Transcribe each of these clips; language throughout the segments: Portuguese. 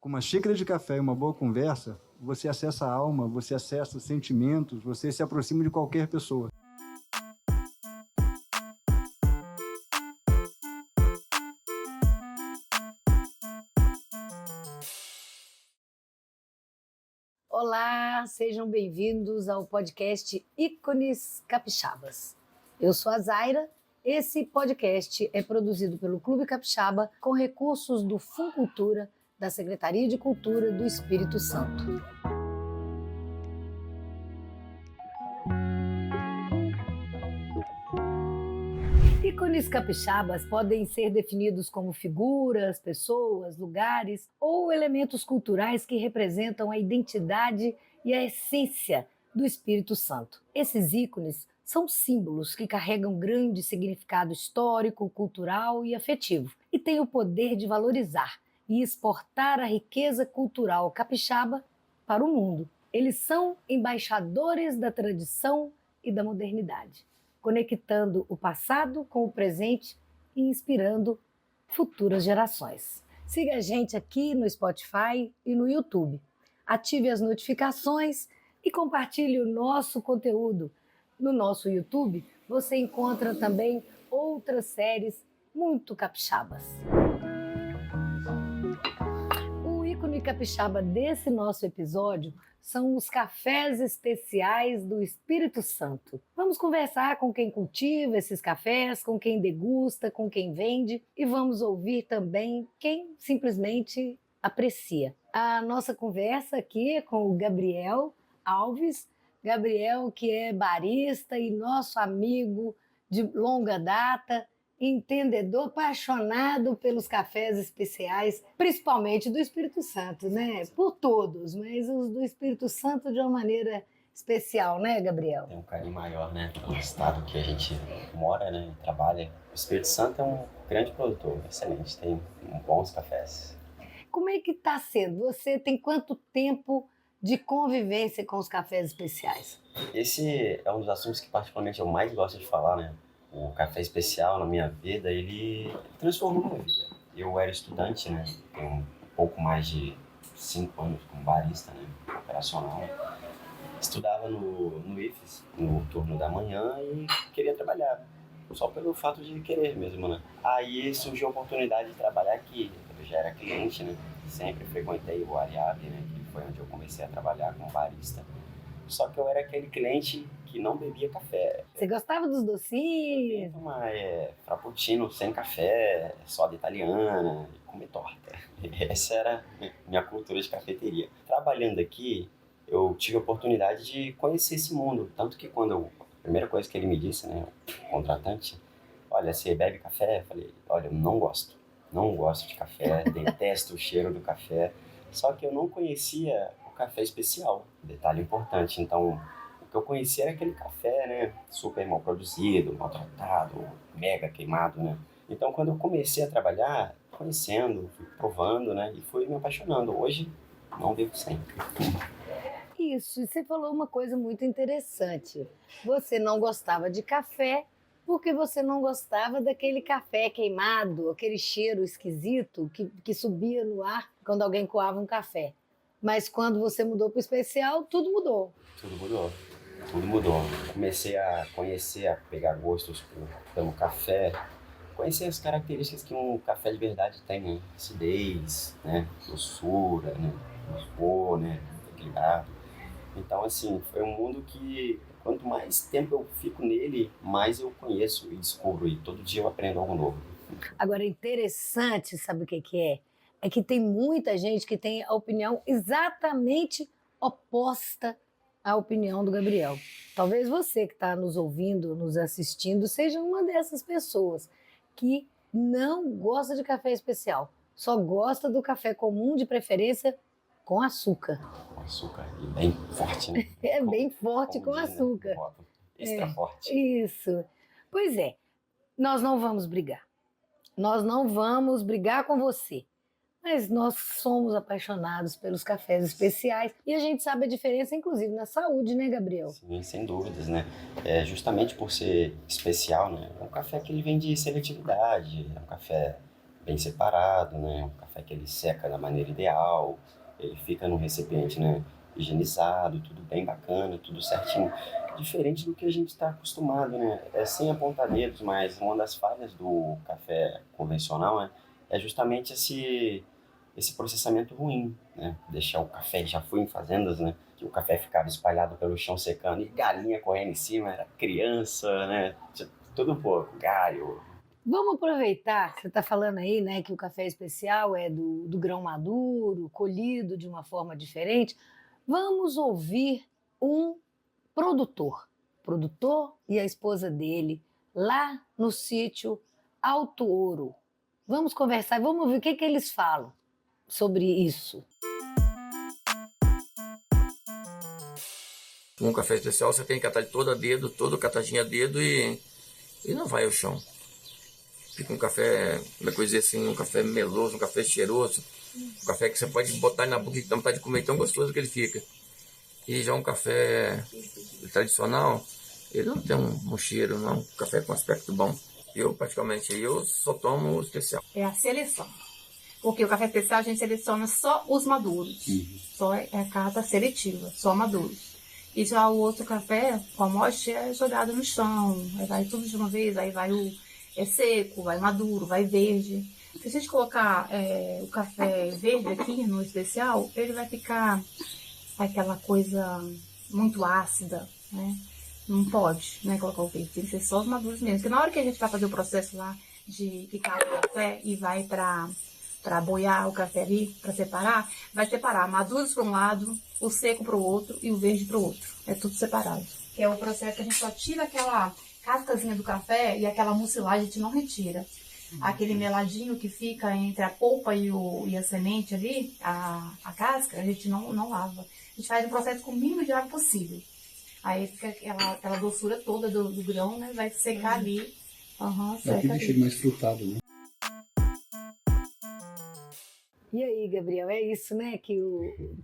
Com uma xícara de café e uma boa conversa, você acessa a alma, você acessa os sentimentos, você se aproxima de qualquer pessoa. Olá, sejam bem-vindos ao podcast Ícones Capixabas. Eu sou a Zaira. Esse podcast é produzido pelo Clube Capixaba com recursos do Funcultura, da Secretaria de Cultura do Espírito Santo. Ícones capixabas podem ser definidos como figuras, pessoas, lugares ou elementos culturais que representam a identidade e a essência do Espírito Santo. Esses ícones são símbolos que carregam grande significado histórico, cultural e afetivo e têm o poder de valorizar e exportar a riqueza cultural capixaba para o mundo. Eles são embaixadores da tradição e da modernidade, conectando o passado com o presente e inspirando futuras gerações. Siga a gente aqui no Spotify e no YouTube. Ative as notificações e compartilhe o nosso conteúdo. No nosso YouTube, você encontra também outras séries muito capixabas. O ícone capixaba desse nosso episódio são os cafés especiais do Espírito Santo. Vamos conversar com quem cultiva esses cafés, com quem degusta, com quem vende e vamos ouvir também quem simplesmente aprecia. A nossa conversa aqui é com o Gabriel Alves. Gabriel, que é barista e nosso amigo de longa data, entendedor, apaixonado pelos cafés especiais, principalmente do Espírito Santo, né? Por todos, mas os do Espírito Santo de uma maneira especial, né, Gabriel? Tem um carinho maior, né, pelo estado que a gente mora, né, e trabalha. O Espírito Santo é um grande produtor, excelente, tem bons cafés. Como é que está sendo? Você tem quanto tempo de convivência com os cafés especiais? Esse é um dos assuntos que particularmente eu mais gosto de falar, né? O café especial na minha vida, ele transformou minha vida. Eu era estudante, né? Tenho um pouco mais de 5 anos como barista, né? Operacional. Estudava no IFES, no turno da manhã e queria trabalhar. Só pelo fato de querer mesmo, né? Aí surgiu a oportunidade de trabalhar aqui. Eu já era cliente, né? Sempre frequentei o Ariabe, né? Que foi onde eu comecei a trabalhar como barista. Só que eu era aquele cliente que não bebia café. Você gostava dos docinhos? Uma frappuccino sem café, soda italiana, e comer torta. Essa era minha cultura de cafeteria. Trabalhando aqui, eu tive a oportunidade de conhecer esse mundo. Tanto que a primeira coisa que ele me disse, né, o contratante, olha, você bebe café? Eu falei, olha, eu não gosto. Não gosto de café, detesto o cheiro do café. Só que eu não conhecia o café especial, detalhe importante. Então, o que eu conhecia era aquele café, né, super mal produzido, maltratado, mega queimado, né. Então, quando eu comecei a trabalhar, conhecendo, fui provando, né, e fui me apaixonando. Hoje, não bebo sempre. Isso, e você falou uma coisa muito interessante. Você não gostava de café porque você não gostava daquele café queimado, aquele cheiro esquisito que subia no ar quando alguém coava um café. Mas quando você mudou para o especial, tudo mudou. Tudo mudou. Tudo mudou. Comecei a conhecer, a pegar gostos pelo café, conhecer as características que um café de verdade tem, né? Acidez, né? Doçura, né? Fosfor, né? Equilibrado. Então, assim, foi um mundo que, quanto mais tempo eu fico nele, mais eu conheço e descubro. E todo dia eu aprendo algo novo. Agora, interessante, sabe o que que é? É que tem muita gente que tem a opinião exatamente oposta à opinião do Gabriel. Talvez você que está nos ouvindo, nos assistindo, seja uma dessas pessoas que não gosta de café especial, só gosta do café comum, de preferência com açúcar. Com açúcar e bem forte, né? É bem forte com diz, açúcar. né? Bota extra forte. Isso. Pois é, nós não vamos brigar. Nós não vamos brigar com você, mas nós somos apaixonados pelos cafés especiais e a gente sabe a diferença, inclusive, na saúde, né, Gabriel? Sim, sem dúvidas, né? Justamente por ser especial, né? É um café que ele vem de seletividade, é um café bem separado, né? Um café que ele seca da maneira ideal, ele fica num recipiente, né, higienizado, tudo bem bacana, tudo certinho. Diferente do que a gente está acostumado, né? É sem apontamentos, mas uma das falhas do café convencional, né, é justamente esse processamento ruim, né? Deixar o café, já fui em fazendas, né? Que o café ficava espalhado pelo chão secando e galinha correndo em cima, era criança, né? Tudo um pouco, galho. Vamos aproveitar, você está falando aí, né, que o café especial é do grão maduro, colhido de uma forma diferente. Vamos ouvir um produtor e a esposa dele, lá no sítio Alto Ouro. Vamos conversar, vamos ver o que eles falam sobre isso. Um café especial você tem que catar todo a dedo, todo catadinho a dedo e não vai ao chão. Fica um café, como é que eu dizer assim, um café meloso, um café cheiroso, um café que você pode botar na boca e dá vontade de comer, tão gostoso que ele fica. E já um café tradicional, ele não tem um cheiro, não, um café com aspecto bom. Eu só tomo o especial. É a seleção. Porque o café especial a gente seleciona só os maduros. Só é a cata seletiva, só maduros. E já o outro café, com a moste, é jogado no chão. Aí vai tudo de uma vez, aí vai é seco, vai maduro, vai verde. Se a gente colocar o café verde aqui no especial, ele vai ficar aquela coisa muito ácida, né? Não pode, né, colocar o verde, tem que ser só os maduros mesmo. Porque na hora que a gente vai fazer o processo lá de picar o café e vai para boiar o café ali, para separar, vai separar maduros para um lado, o seco para o outro e o verde para o outro. É tudo separado. Que é o processo que a gente só tira aquela cascazinha do café e aquela mucilagem a gente não retira. Aquele meladinho que fica entre a polpa e a semente ali, a casca, a gente não lava. A gente faz o processo com o mínimo de água possível. Aí fica aquela doçura toda do grão, né? Vai secar ali. É aquele cheiro mais frutado, né? E aí, Gabriel, é isso, né, que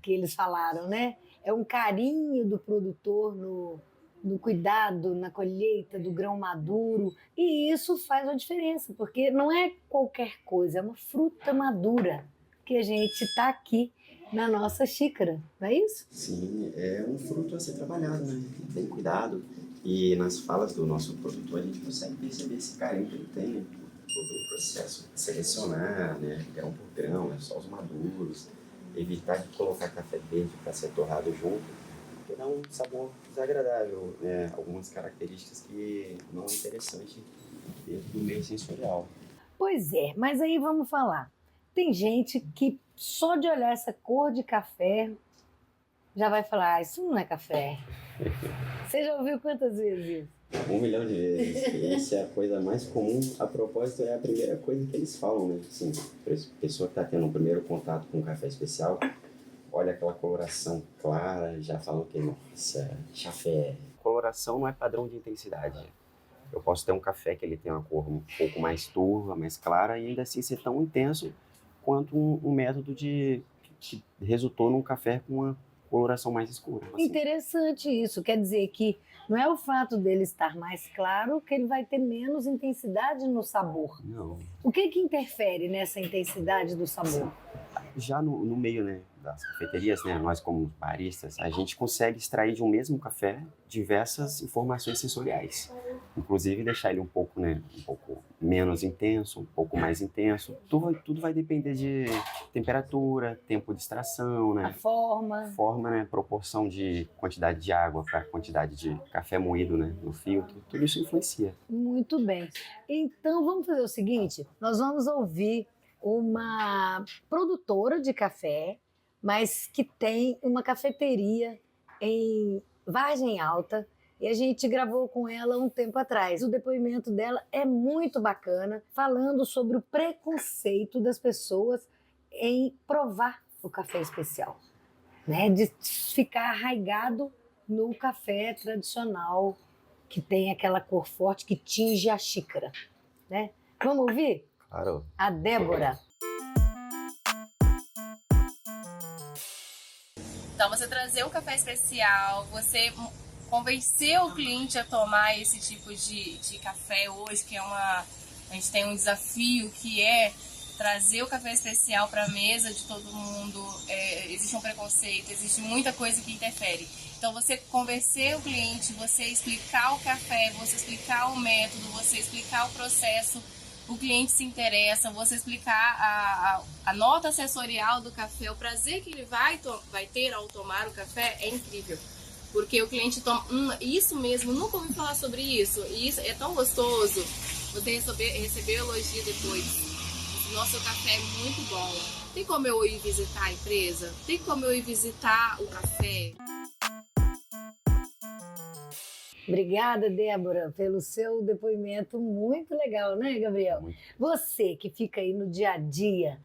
eles falaram, né? É um carinho do produtor no cuidado, na colheita do grão maduro. E isso faz uma diferença, porque não é qualquer coisa, é uma fruta madura que a gente está aqui na nossa xícara, não é isso? Sim, é um fruto a ser trabalhado, né? Bem cuidado. E nas falas do nosso produtor a gente consegue perceber esse carinho que ele tem, né? Todo o processo de selecionar, né? Grão por grão, né? Só os maduros. Evitar de colocar café verde para ser torrado junto, porque dá um sabor desagradável, né? Algumas características que não é interessante dentro do meio sensorial. Pois é, mas aí vamos falar. Tem gente que só de olhar essa cor de café já vai falar, isso não é café. Você já ouviu quantas vezes isso? 1 milhão de vezes. Essa é a coisa mais comum. A propósito, é a primeira coisa que eles falam, né? Assim, a pessoa que está tendo o primeiro contato com um café especial, olha aquela coloração clara, já falam que, nossa, café. Coloração não é padrão de intensidade. Eu posso ter um café que ele tem uma cor um pouco mais turva, mais clara, e ainda assim ser tão intenso quanto um método que resultou num café com uma coloração mais escura. Assim. Interessante isso, quer dizer que não é o fato dele estar mais claro que ele vai ter menos intensidade no sabor. Não. O que interfere nessa intensidade do sabor? Já no meio, né, das cafeterias, né, nós como baristas, a gente consegue extrair de um mesmo café diversas informações sensoriais. Inclusive deixar ele um pouco menos intenso, um pouco mais intenso. Tudo vai depender de temperatura, tempo de extração, né? A forma, né? Proporção de quantidade de água para quantidade de café moído, né, no filtro. Tudo isso influencia. Muito bem. Então vamos fazer o seguinte, nós vamos ouvir uma produtora de café, mas que tem uma cafeteria em Vargem Alta, e a gente gravou com ela um tempo atrás. O depoimento dela é muito bacana, falando sobre o preconceito das pessoas em provar o café especial, né? De ficar arraigado no café tradicional, que tem aquela cor forte que tinge a xícara, né? Vamos ouvir? Claro. A Débora. Então, você trazer o café especial, você convencer o cliente a tomar esse tipo de café hoje, que a gente tem um desafio que é trazer o café especial para a mesa de todo mundo, existe um preconceito, existe muita coisa que interfere. Então, você convencer o cliente, você explicar o café, você explicar o método, você explicar o processo, o cliente se interessa, você explicar a nota sensorial do café, o prazer que ele vai ter ao tomar o café é incrível. Porque o cliente toma, isso mesmo, nunca ouvi falar sobre isso, e isso é tão gostoso, você receber elogio depois. Nossa, o café é muito bom. Tem como eu ir visitar a empresa? Tem como eu ir visitar o café? Obrigada, Débora, pelo seu depoimento muito legal, né, Gabriel? Você que fica aí no dia a dia,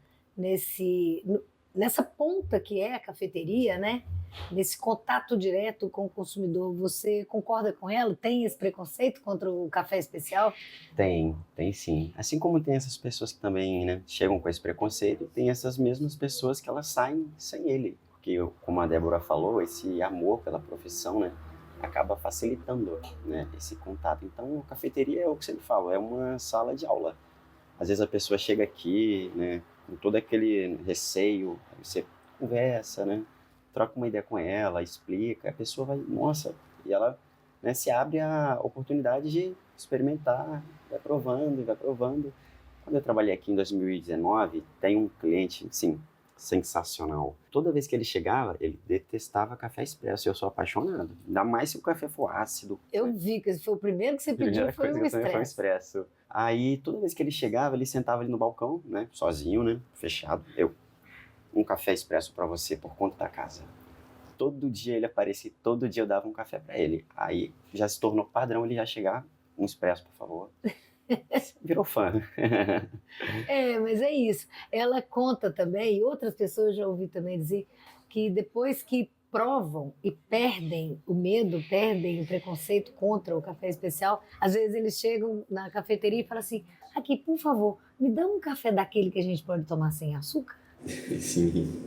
nessa ponta que é a cafeteria, né? Nesse contato direto com o consumidor, você concorda com ela? Tem esse preconceito contra o café especial? Tem sim. Assim como tem essas pessoas que também, né, chegam com esse preconceito, tem essas mesmas pessoas que elas saem sem ele. Porque, como a Débora falou, esse amor pela profissão, né, acaba facilitando, né, esse contato. Então, a cafeteria é o que eu sempre falo, é uma sala de aula. Às vezes a pessoa chega aqui, né, com todo aquele receio, você conversa, né, troca uma ideia com ela, explica, a pessoa vai, nossa, e ela, né, se abre a oportunidade de experimentar, vai provando. Quando eu trabalhei aqui em 2019, tem um cliente, sim, sensacional. Toda vez que ele chegava, ele detestava café expresso. Eu sou apaixonado. Ainda mais se o café for ácido. Eu vi que esse foi o primeiro que você pediu, foi um expresso. Aí, toda vez que ele chegava, ele sentava ali no balcão, né, sozinho, né, fechado. Um café expresso para você por conta da casa. Todo dia ele aparecia, todo dia eu dava um café para ele. Aí já se tornou padrão ele já chegar, um expresso, por favor. Virou fã. Mas é isso. Ela conta também, e outras pessoas já ouvi também dizer, que depois que provam e perdem o medo, perdem o preconceito contra o café especial, às vezes eles chegam na cafeteria e falam assim, aqui, por favor, me dá um café daquele que a gente pode tomar sem açúcar? Sim.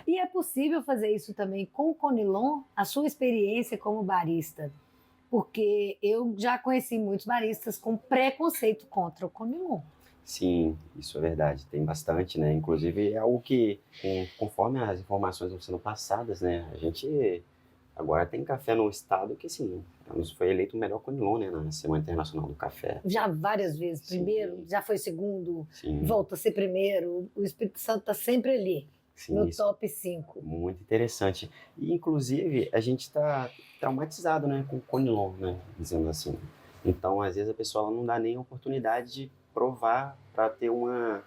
E é possível fazer isso também com o Conilon, a sua experiência como barista? Porque eu já conheci muitos baristas com preconceito contra o Conilon. Sim, isso é verdade, tem bastante, né? Inclusive é algo que, conforme as informações vão sendo passadas, né? A gente agora tem café no estado que, assim, foi eleito o melhor Conilon, né? Na Semana Internacional do Café. Já várias vezes, primeiro, Sim. Já foi segundo, Sim. Volta a ser primeiro, o Espírito Santo está sempre ali. Sim, no top 5. Muito interessante. E, inclusive, a gente está traumatizado, né, com o Conilon, né, dizendo assim. Então, às vezes, a pessoa não dá nem a oportunidade de provar para ter uma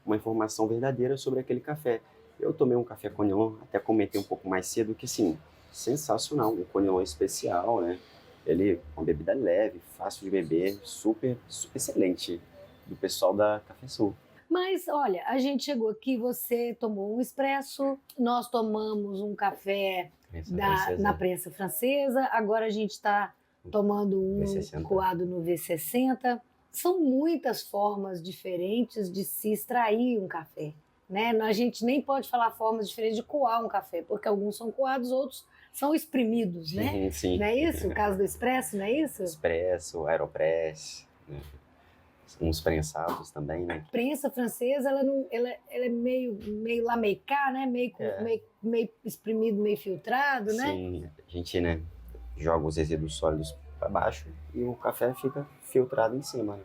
informação verdadeira sobre aquele café. Eu tomei um café Conilon, até comentei um pouco mais cedo, que, assim, sensacional. Um Conilon especial, né? Ele é uma bebida leve, fácil de beber, super excelente, do pessoal da Café Sul. Mas, olha, a gente chegou aqui, você tomou um expresso, nós tomamos um café na prensa francesa, agora a gente está tomando um V60. coado no V60. São muitas formas diferentes de se extrair um café, né? A gente nem pode falar formas diferentes de coar um café, porque alguns são coados, outros são exprimidos, né? Sim. Não é isso? O caso do expresso, não é isso? Expresso, aeropress, né? Uns prensados também, né? Prensa francesa, ela é meio lameiká, né? Meio exprimido, meio filtrado, né? Sim, a gente, né, joga os resíduos sólidos para baixo e o café fica filtrado em cima, né?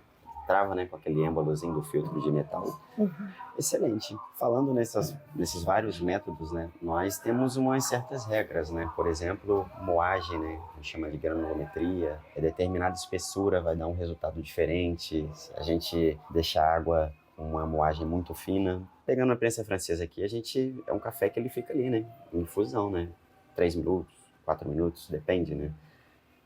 Trava, né, com aquele êmbolozinho do filtro de metal. Uhum. Excelente. Falando nesses vários métodos, né, nós temos umas certas regras, né? Por exemplo, moagem, né, a gente chama de granulometria. Determinada espessura vai dar um resultado diferente. Se a gente deixar a água com uma moagem muito fina. Pegando a prensa francesa aqui, é um café que ele fica ali, né, em infusão, né? 3 minutos, 4 minutos, depende, né?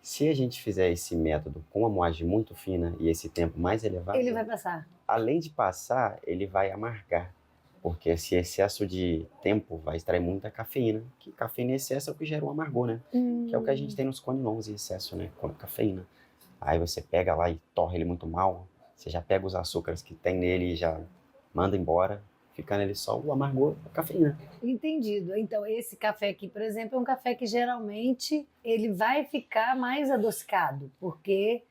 Se a gente fizer esse método com uma moagem muito fina e esse tempo mais elevado... Ele vai passar. Além de passar, ele vai amargar. Porque esse excesso de tempo vai extrair muita cafeína. Que cafeína em excesso é o que gera o amargor, né? Que é o que a gente tem nos Conilons em excesso, né? Com cafeína. Aí você pega lá e torra ele muito mal. Você já pega os açúcares que tem nele e já manda embora. Fica nele só o amargor, a cafeína. Entendido. Então, esse café aqui, por exemplo, é um café que geralmente ele vai ficar mais adocicado, porque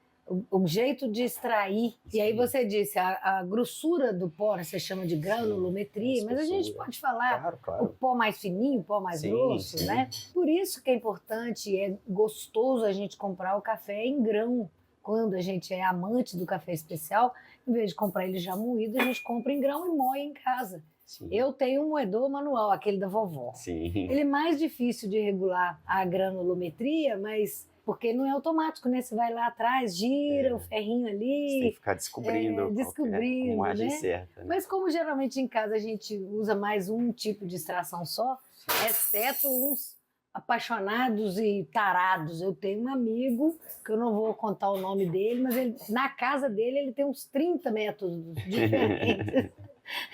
o jeito de extrair. E aí você disse, a grossura do pó, né, você chama de granulometria, mas a gente pode falar o pó mais fininho, o pó mais grosso, né? Por isso que é importante, é gostoso a gente comprar o café em grão. Quando a gente é amante do café especial, em vez de comprar ele já moído, a gente compra em grão e moe em casa. Sim. Eu tenho um moedor manual, aquele da vovó. Sim. Ele é mais difícil de regular a granulometria, mas porque não é automático, né? Você vai lá atrás, gira o ferrinho ali. Você tem que ficar descobrindo como agir né? certo. Né? Mas como geralmente em casa a gente usa mais um tipo de extração só, exceto uns apaixonados e tarados. Eu tenho um amigo, que eu não vou contar o nome dele, mas na casa dele ele tem uns 30 métodos diferentes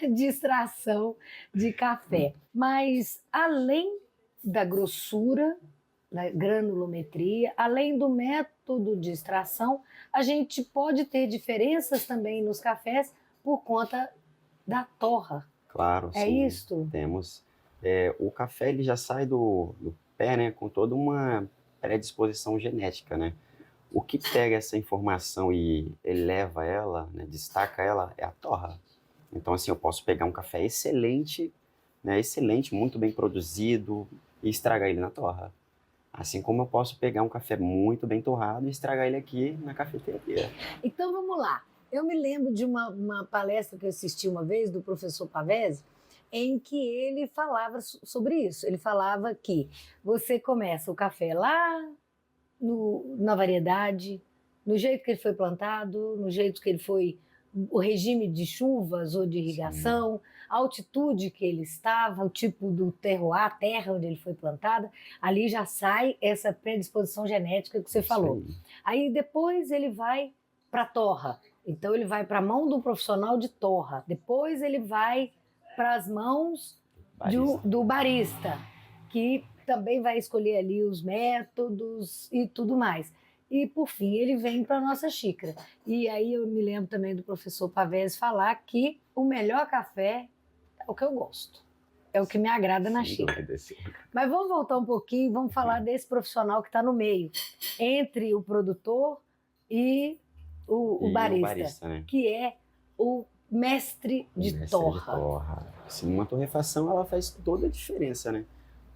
de extração de café. Mas além da grossura, da granulometria, além do método de extração, a gente pode ter diferenças também nos cafés por conta da torra. Claro, é sim. Isto? Temos. O café ele já sai do pé, né, com toda uma predisposição genética, né? O que pega essa informação e eleva ela, né, destaca ela, é a torra. Então, assim, eu posso pegar um café excelente, né, muito bem produzido, e estragar ele na torra. Assim como eu posso pegar um café muito bem torrado e estragar ele aqui na cafeteria. Então, vamos lá. Eu me lembro de uma palestra que eu assisti uma vez do professor Pavese, em que ele falava sobre isso. Ele falava que você começa o café lá na variedade, no jeito que ele foi plantado, no jeito que ele foi, o regime de chuvas ou de irrigação, a altitude que ele estava, o tipo do terroir, a terra onde ele foi plantada, ali já sai essa predisposição genética que você falou. Aí depois ele vai para a torra, então ele vai para a mão do profissional de torra, depois ele vai para as mãos do barista, que também vai escolher ali os métodos e tudo mais. E, por fim, ele vem para a nossa xícara. E aí eu me lembro também do professor Pavese falar que o melhor café é o que eu gosto. É o que me agrada na xícara. Mas vamos voltar um pouquinho, vamos falar desse profissional que está no meio, entre o produtor e o barista, né? Que é o mestre de torra. Sim, uma torrefação ela faz toda a diferença, né?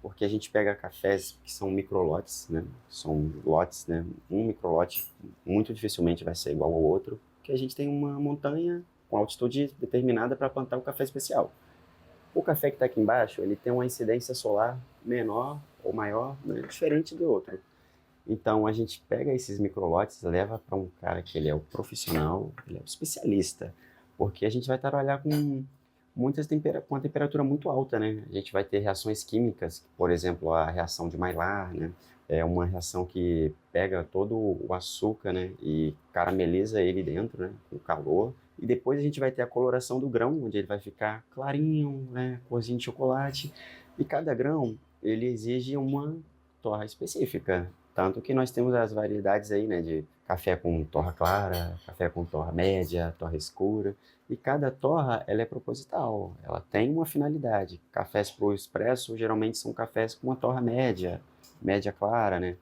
Porque a gente pega cafés que são microlotes, né? São lotes, né? Um microlote muito dificilmente vai ser igual ao outro, porque a gente tem uma montanha com altitude determinada para plantar o café especial. O café que está aqui embaixo, ele tem uma incidência solar menor ou maior, né? Diferente do outro. Então a gente pega esses microlotes, leva para um cara que ele é o profissional, ele é o especialista, porque a gente vai trabalhar com uma temperatura muito alta, né? A gente vai ter reações químicas, por exemplo, a reação de Maillard, né? É uma reação que pega todo o açúcar, né? E carameliza ele dentro, né? Com calor. E depois a gente vai ter a coloração do grão, onde ele vai ficar clarinho, né? Corzinho de chocolate. E cada grão, ele exige uma torra específica. Tanto que nós temos as variedades aí, né? De café com torra clara, café com torra média, torra escura. E cada torra, ela é proposital, ela tem uma finalidade. Cafés pro expresso, geralmente são cafés com uma torra média clara, né?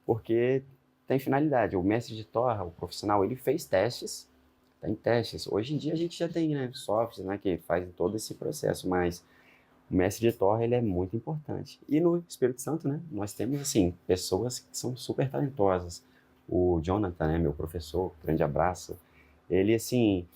Porque tem finalidade. O mestre de torra, o profissional, ele fez testes, tem testes. Hoje em dia a gente já tem, né, softwares, né, que fazem todo esse processo, mas o mestre de torra, ele é muito importante. E no Espírito Santo, né, nós temos, assim, pessoas que são super talentosas. O Jonathan, né, meu professor, grande abraço, ele, assim,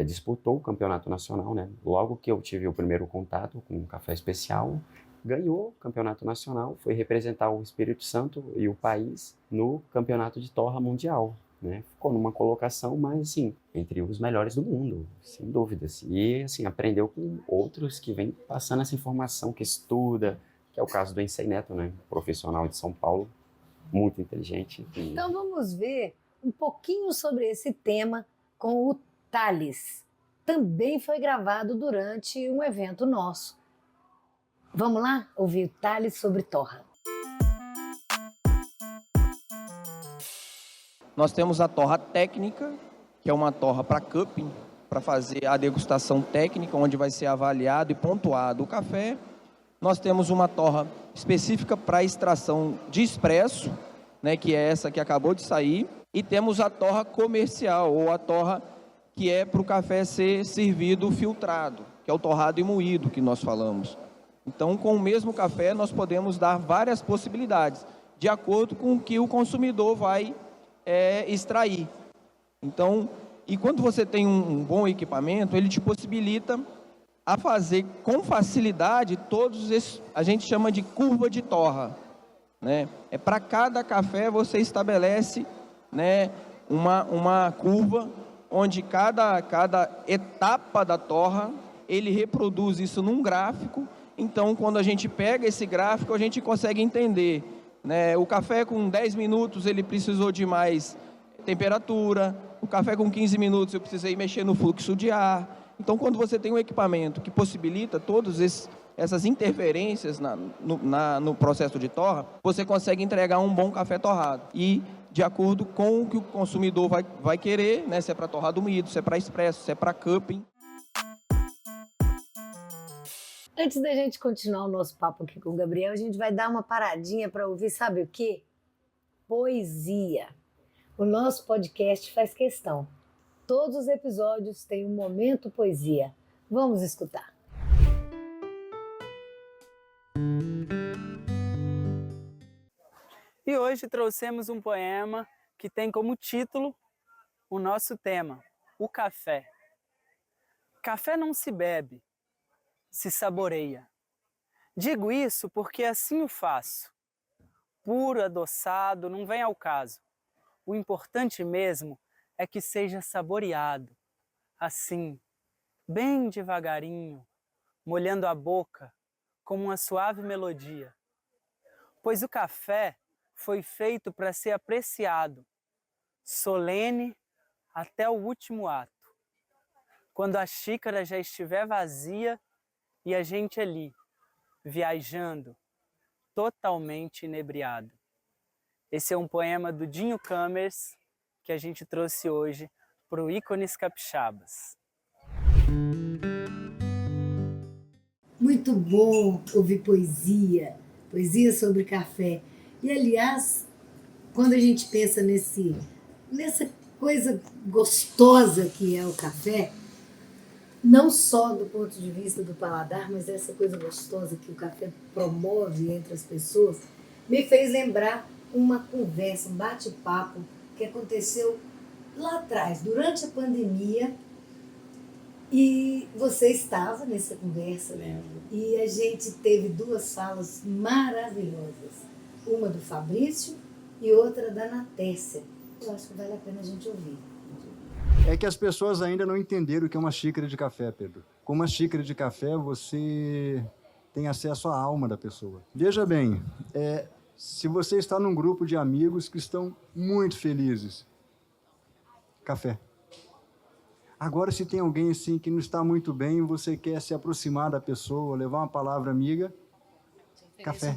disputou o campeonato nacional, né? Logo que eu tive o primeiro contato com o café especial, ganhou o campeonato nacional, foi representar o Espírito Santo e o país no campeonato de torra mundial, né? Ficou numa colocação, mas assim, entre os melhores do mundo, sem dúvidas. E assim, aprendeu com outros que vêm passando essa informação, que estuda, que é o caso do Ensei Neto, né? Profissional de São Paulo, muito inteligente. Então vamos ver um pouquinho sobre esse tema com o Thales. Também foi gravado durante um evento nosso. Vamos lá ouvir o Thales sobre torra. Nós temos a torra técnica, que é uma torra para cupping, para fazer a degustação técnica, onde vai ser avaliado e pontuado o café. Nós temos uma torra específica para extração de expresso, né, que é essa que acabou de sair, e temos a torra comercial, ou a torra que é para o café ser servido filtrado, que é o torrado e moído que nós falamos. Então, com o mesmo café, nós podemos dar várias possibilidades, de acordo com o que o consumidor vai extrair. Então, e quando você tem um bom equipamento, ele te possibilita a fazer com facilidade todos esses, a gente chama de curva de torra, né? Para cada café você estabelece, né, uma curva onde cada etapa da torra, ele reproduz isso num gráfico. Então, quando a gente pega esse gráfico, a gente consegue entender, né, o café com 10 minutos ele precisou de mais temperatura, o café com 15 minutos eu precisei mexer no fluxo de ar. Então, quando você tem um equipamento que possibilita todas essas interferências no processo de torra, você consegue entregar um bom café torrado. E de acordo com o que o consumidor vai querer, né, se é para torrado moído, se é para expresso, se é para cupping. Antes da gente continuar o nosso papo aqui com o Gabriel, a gente vai dar uma paradinha para ouvir, sabe o quê? Poesia. O nosso podcast faz questão. Todos os episódios têm um momento poesia. Vamos escutar. E hoje trouxemos um poema que tem como título o nosso tema, o café. Café não se bebe, se saboreia. Digo isso porque assim o faço. Puro, adoçado, não vem ao caso. O importante mesmo é que seja saboreado, assim, bem devagarinho, molhando a boca como uma suave melodia. Pois o café foi feito para ser apreciado, solene até o último ato. Quando a xícara já estiver vazia e a gente ali, viajando, totalmente inebriado. Esse é um poema do Dinho Camers que a gente trouxe hoje para o Ícones Capixabas. Muito bom ouvir poesia sobre café. E, aliás, quando a gente pensa nessa coisa gostosa que é o café, não só do ponto de vista do paladar, mas essa coisa gostosa que o café promove entre as pessoas, me fez lembrar uma conversa, um bate-papo que aconteceu lá atrás, durante a pandemia, e você estava nessa conversa. Lembro. E a gente teve duas falas maravilhosas, uma do Fabrício e outra da Natécia. Eu acho que vale a pena a gente ouvir. É que as pessoas ainda não entenderam o que é uma xícara de café, Pedro. Com uma xícara de café, você tem acesso à alma da pessoa. Veja bem, se você está num grupo de amigos que estão muito felizes, café. Agora, se tem alguém assim que não está muito bem, você quer se aproximar da pessoa, levar uma palavra amiga, café.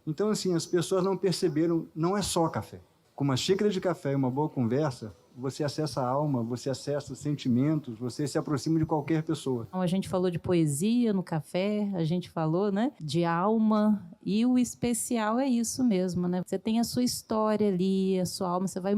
Então, assim, as pessoas não perceberam, não é só café. Com uma xícara de café e uma boa conversa, você acessa a alma, você acessa os sentimentos, você se aproxima de qualquer pessoa. A gente falou de poesia no café, a gente falou, né, de alma, e o especial é isso mesmo, né? Você tem a sua história ali, a sua alma, você vai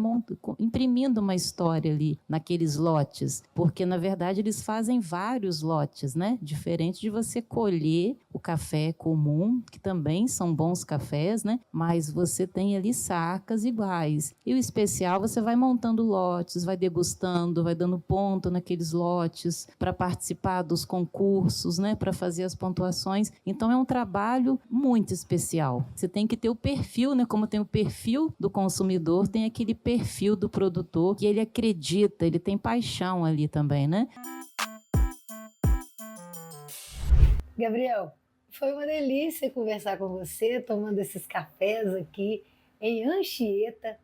imprimindo uma história ali naqueles lotes, porque na verdade eles fazem vários lotes, né? Diferente de você colher o café comum, que também são bons cafés, né? Mas você tem ali sacas iguais. E o especial você vai montando lotes, vai degustando, vai dando ponto naqueles lotes para participar dos concursos, né? Para fazer as pontuações. Então é um trabalho muito especial. Você tem que ter o perfil, né? Como tem o perfil do consumidor, tem aquele perfil do produtor que ele acredita, ele tem paixão ali também, né? Gabriel, foi uma delícia conversar com você, tomando esses cafés aqui em Anchieta,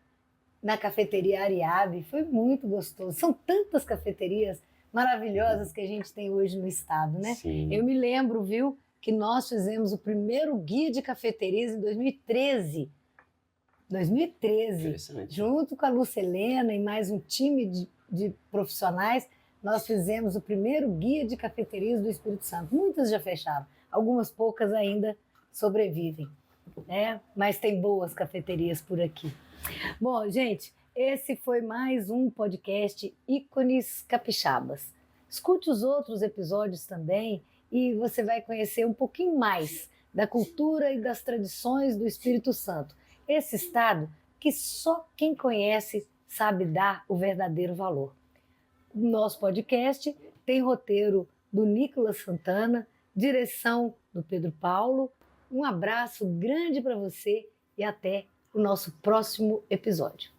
na cafeteria Ariabe. Foi muito gostoso. São tantas cafeterias maravilhosas que a gente tem hoje no estado, né? Sim. Eu me lembro, viu, que nós fizemos o primeiro guia de cafeterias em 2013. 2013, junto com a Lucelena e mais um time de profissionais, nós fizemos o primeiro guia de cafeterias do Espírito Santo. Muitas já fecharam, algumas poucas ainda sobrevivem. Mas tem boas cafeterias por aqui. Bom, gente, esse foi mais um podcast Ícones Capixabas. Escute os outros episódios também e você vai conhecer um pouquinho mais da cultura e das tradições do Espírito Santo. Esse estado que só quem conhece sabe dar o verdadeiro valor. O nosso podcast tem roteiro do Nicolas Santana, direção do Pedro Paulo. Um abraço grande para você e até o nosso próximo episódio.